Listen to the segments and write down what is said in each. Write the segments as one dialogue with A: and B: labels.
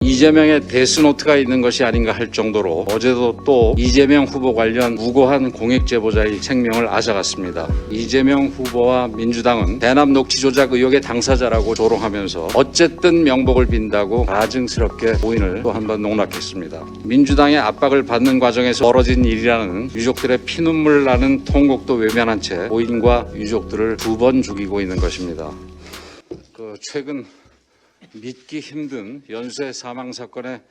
A: 이재명의 데스노트가 있는 것이 아닌가 할 정도로 어제도 또 이재명 후보 관련 무고한 공익 제보자의 생명을 앗아갔습니다. 이재명 후보와 민주당은 대남 녹취 조작 의혹의 당사자라고 조롱하면서 어쨌든 명복을 빈다고 가증스럽게 고인을 또 한 번 농락했습니다. 민주당의 압박을 받는 과정에서 벌어진 일이라는 유족들의 피눈물 나는 통곡도 외면한 채 고인과 유족들을 2번 죽이고 있는 것입니다. 최근 믿기 힘든 연쇄 사망 사건의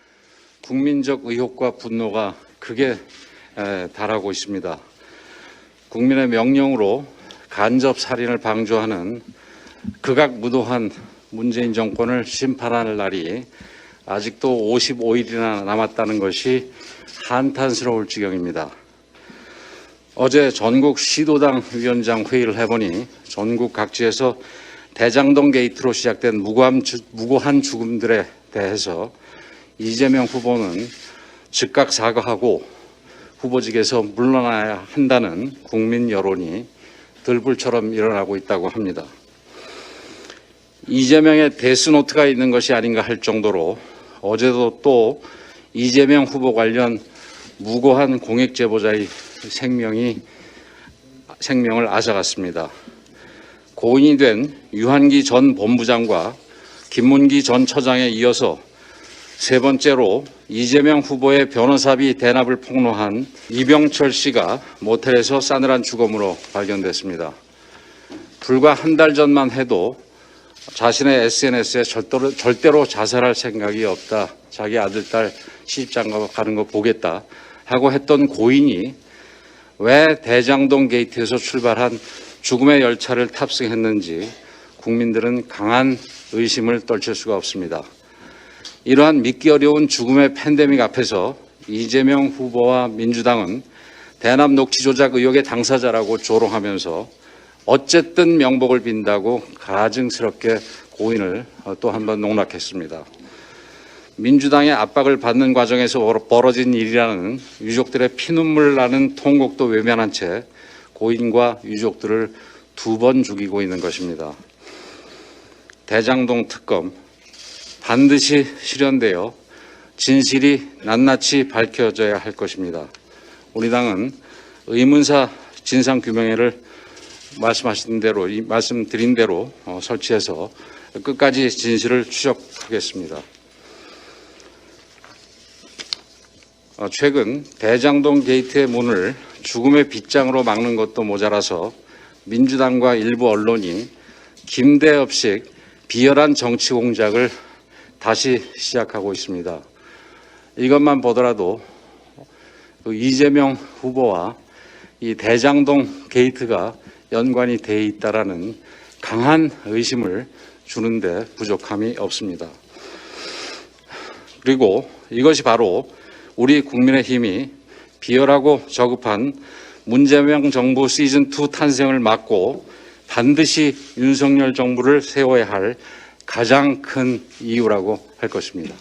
A: 국민적 의혹과 분노가 극에 달하고 있습니다. 국민의 명령으로 간접 살인을 방조하는 극악무도한 문재인 정권을 심판할 날이 아직도 55일이나 남았다는 것이 한탄스러울 지경입니다. 어제 전국 시도당 위원장 회의를 해보니 전국 각지에서 대장동 게이트로 시작된 무고한 죽음들에 대해서 이재명 후보는 즉각 사과하고 후보직에서 물러나야 한다는 국민 여론이 들불처럼 일어나고 있다고 합니다. 이재명의 데스노트가 있는 것이 아닌가 할 정도로 어제도 또 이재명 후보 관련 무고한 공익 제보자의 생명을 앗아갔습니다. 고인이 된 유한기 전 본부장과 김문기 전 처장에 이어서 세 번째로 이재명 후보의 변호사비 대납을 폭로한 이병철 씨가 모텔에서 싸늘한 죽음으로 발견됐습니다. 불과 한 달 전만 해도 자신의 SNS에 절대로 자살할 생각이 없다. 자기 아들, 딸 시집장가 가는 거 보겠다 하고 했던 고인이 왜 대장동 게이트에서 출발한 죽음의 열차를 탑승했는지 국민들은 강한 의심을 떨칠 수가 없습니다. 이러한 믿기 어려운 죽음의 팬데믹 앞에서 이재명 후보와 민주당은 대남 녹취 조작 의혹의 당사자라고 조롱하면서 어쨌든 명복을 빈다고 가증스럽게 고인을 또 한 번 농락했습니다. 민주당의 압박을 받는 과정에서 벌어진 일이라는 유족들의 피눈물 나는 통곡도 외면한 채 고인과 유족들을 2번 죽이고 있는 것입니다. 대장동 특검 반드시 실현되어 진실이 낱낱이 밝혀져야 할 것입니다. 우리 당은 의문사 진상규명회를 말씀드린 대로 설치해서 끝까지 진실을 추적하겠습니다. 최근 대장동 게이트의 문을 죽음의 빗장으로 막는 것도 모자라서 민주당과 일부 언론이 김대엽식 비열한 정치 공작을 다시 시작하고 있습니다. 이것만 보더라도 이재명 후보와 이 대장동 게이트가 연관이 돼 있다라는 강한 의심을 주는데 부족함이 없습니다. 그리고 이것이 바로 우리 국민의힘이 비열하고 저급한 문재명 정부 시즌2 탄생을 막고 반드시 윤석열 정부를 세워야 할 가장 큰 이유라고 할 것입니다.